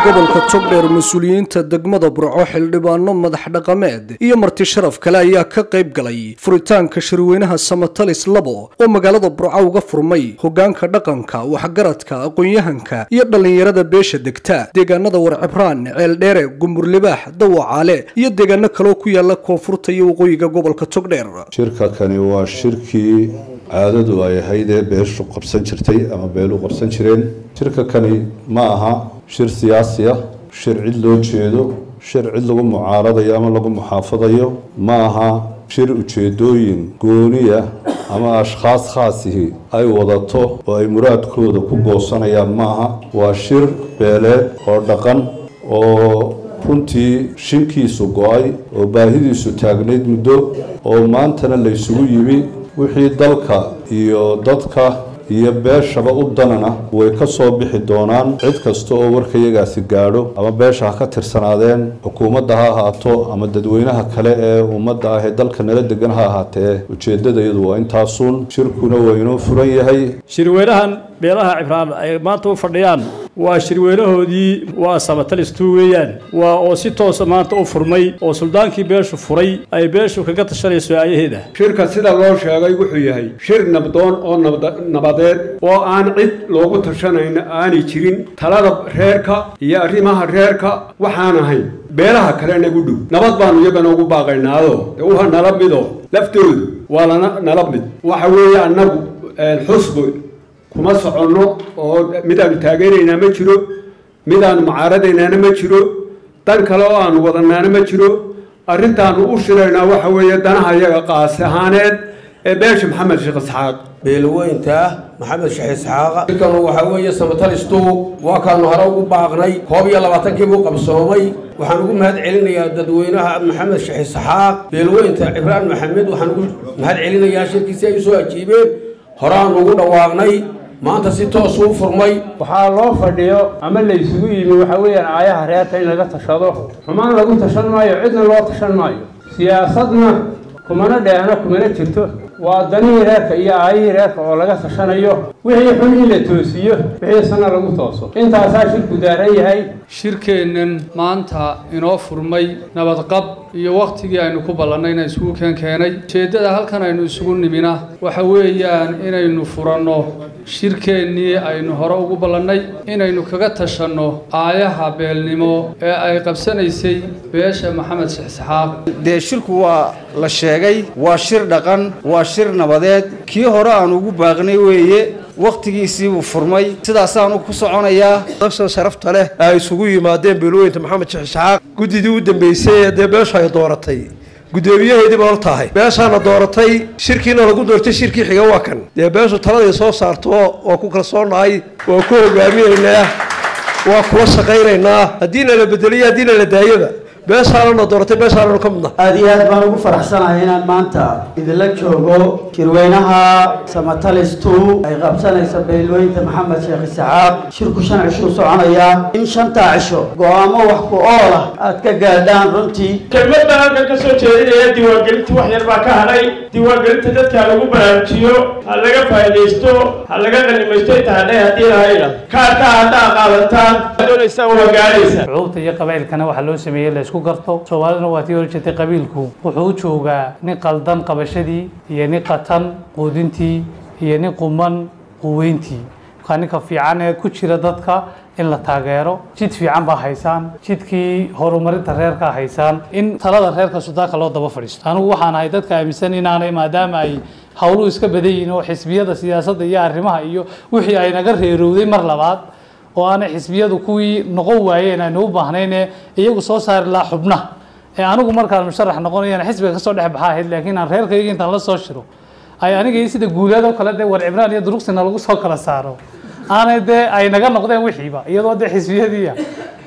gobolka Togdheer mas'uuliyiinta degmada Burco xildhibaano madax dhaqameed iyo marti sharaf kale ayaa ka qayb galay furitaanka shirweynaha Samatalis labo oo magaalada Burco uga furmay hogaanka dhaqanka waxgaradka aqoon-yahanka iyo dhalinyarada beesha degta deegaanada Warcibraan Ceeldheere Gumburlibaax Dawacaale iyo deegaano kale oo ku yaala koonfurta iyo waqooyiga gobolka Togdheer shirkani waa shirkii caadadu ay ahayd beeshu qabsan jirtay ama beelu qabsan jireen shirkani ma aha shir siyaasi ah shir cid loo jeedo shir cid lagu mucaaradayo ama lagu muxaafadayo ma aha shir ujeedooyin gooniya ama ashkhaas khaasihi ay wadato oo ay muraadkooda ku goosanayaan ma aha waa shir beeleed oo dhaqan oo runtii shinkiisu go'ay oo baahidiisu taagneyd muddo oo maantana la isugu yimi wixii dalka iyo dadka iyo beeshaba u danana way ka soo bixi doonaan cid kasta oo warkayagaasi gaadho ama beesha ka tirsanaadeen xukuumadda ha ahaato ama dadweynaha kale ee ummadda ah ee dalka nala degan ha ahaatee ujeedadayadu waa intaasun shirkuna waa inoo furan yahay shirweynahan beelaha Cibraan ay maanta u fadhiyaan waa shirweynahoodii waa Samatalis weeyaan waa oo si toos ah maanta u furmay oo suldaankii beeshu furay ay beeshu kaga tashanayso ayaheeda shirka sida loo sheegay wuxuu yahay shir nabdoon oo nabadeed oo aan cid loogu tashanayn aanay jirin talada reerka iyo arrimaha reerka waxaan ahayn beelaha kale nagu dhow nabad baan iyagana ugu baaqaynaado waxa nala mido laftoodu waa nala mid waxa weeye annagu xusbo kuma soconno oo midaan taageerayna ma jiro midaan mucaaradayna ma jiro dan kale oo aan wadanaana ma jiro arrintaan u shirayna waxa weeye danaha iyaga qaas ahaaneed ee beesha Maxamed Sheekh Isxaaq beelweynta Maxamed Sheekh Isxaaq kan waxa weeye Samatalis waa kan hore ugu baaqnay 22kii buu qabsoomay waxaan ugu mahad celinayaa dadweynaha Maxamed Sheekh Isxaaq beelweynta Cibraan Maxamed waxaan ugu mahad celinayaa shirkiisa ay soo ajiibeen horaan ugu dhawaaqnay maanta si toos u furmay waxa loo fadhiyo ama la isugu yimi waxa weeyaan aayaha reerka in laga tashado xumaan lagu tashan maayo cidna loo tashan maayo siyaasadna kumana dheehna kumana jirto waa danihii reerka iyo aayihii reerka oo laga tashanayo wixii xun in la toosiyo wixii sana lagu tooso intaasaa shirku daaran yahay shirkeennan maanta inoo furmay nabadqab iyo waqtigii aynu ku ballanayna isugu keenay jeedada halkan aynu isugu nimina waxa weeyaan inaynu furanno shirkeennii aynu hore ugu ballannay inaynu kaga tashanno aayaha beelnimo ee ay qabsanaysay beesha Maxamed Sheekh Isxaaq dee shirku waa la sheegay waa shir dhaqan waa shir nabadeed kii hore aan ugu baaqnay weeye waqtigiisii uu furmay sidaasaan ku soconayaa dadka sharafta leh ay isugu yimaadeen beelweynta Maxamed Sheekh Isxaaq gudidii u dambeysay ee beesha ay dooratay gudoomiyaheedii baa tahay beeshaana dooratay shirkiina lagu doortay shirkii xiga waa kan beeshu talada soo saarto oo ku kalsoonahay oo ku hogaaminaynaa waa kula shaqaynaynaa hadii la bedeliyo hadii la daayaba beeshaana dooratay beeshaana ka midna aad iyo aad baan ugu faraxsanahay inaan maanta idinla joogo shirweynaha Samatalis ay qabsanayso beelweynta Maxamed Sheekh Isxaaq shirku 5 cisho soconaya in 5 cisho go'aamo wax ku ool ah aad ka gaadhaan runtii kelmadda halkan ka soo jeedinaya diiwaangelinta wax yar baa ka haray diiwaangelinta dadka lagu baraajiyo hal laga faa'iideysto hal laga qanimaysto tahay hadii la hayro kaarka hada qaadataan doonaysa waa gaaraysa xuquuqda iyo qabaylkana waxa loo sameeyay garto Soomaalina waa tii horjeetay qabiilku wuxuu joogaa nin qaldan qabashadii iyo nin qatan qoodintii iyo nin quman quweyntii qaninka fiican ee ku jira dadka in la taageero jid fiican baa haysaan jidkii horumarinta reerka haysaan in talada reerka sudaanka loo daba fadhiisto anigu waxaan ahay dadka aaminsan inaanay maadaama ay hawlu iska badan oo xisbiyada siyaasadda iyo arrimaha iyo wixii ay naga reerowday mar labaad oo aan xisbiyadu kuwii noqon waayeen aan u baahnayn iyagu soo saari la xubna ee anigu markaan musharax noqonayaan xisbiga ka soo dhex baxay laakiin aan reerkayga intaan la soo shiro ay aniga sida guuleed oo kale Warcibraan iyo Duruqsina lagu soo kala saaro aanay ay naga noqdeen wixiiba iyadoo xisbiyadii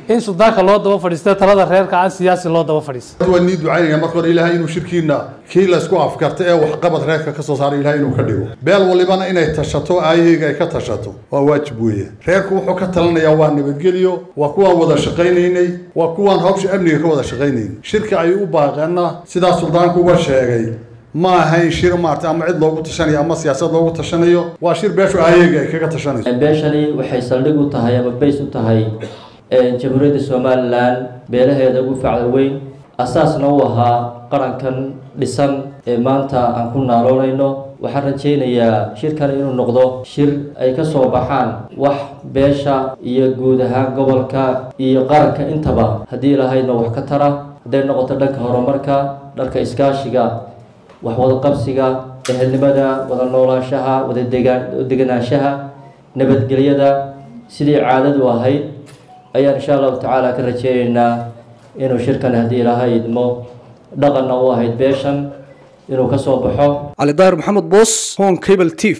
in suldaanka loo daba fadhiisto talada reerka aan siyaasi loo daba fadhiisto waan nii ducaynaya marka hore ilaahay inuu shirkiina kii la isku afkarta ee wax qabad reerka ka soo saaray ilaahay inuu ka dhigo beel walibana inay tashato aayayga ay ka tashato waa waajib weeye reerku wuxuu ka talanayaa waa nabadgelyo waa kuwaan wada shaqaynaynay waa kuwaan hawsha amniga ka wada shaqaynaynay shirka ay u baaqeena sidaas suldaanku uga sheegay ma ahayn shir maarta ama cid loogu tashanayo ama siyaasad loogu tashanayo waa shir beeshu aayayga ay kaga tashanayso beeshani waxay saldhig u tahay ama bays u tahay jamhuuriyadda Soomaaliland beelaheeda ugu facda weyn asaasna u ahaa qarankan dhisan ee maanta aan ku naaloonayno waxaan rajaynayaa shirkan inuu noqdo shir ay ka soo baxaan wax beesha iyo guud ahaan gobolka iyo qaranka intaba haddii ilaahayna wax ka tara hadday noqoto dhanka horumarka dhanka iskaashiga wax wada qabsiga ehelnimada wada noolaanshaha wada deganaanshaha nabadgelyada sidii caadadu ahayd ayaan insha Allah tacaala ka rajaynaynaa inuu shirkan haddii ilaahay idmo dhaqanna u ahayd beeshan inuu ka soo baxo Ali Daahir Maxamed Boos Hon Cable TV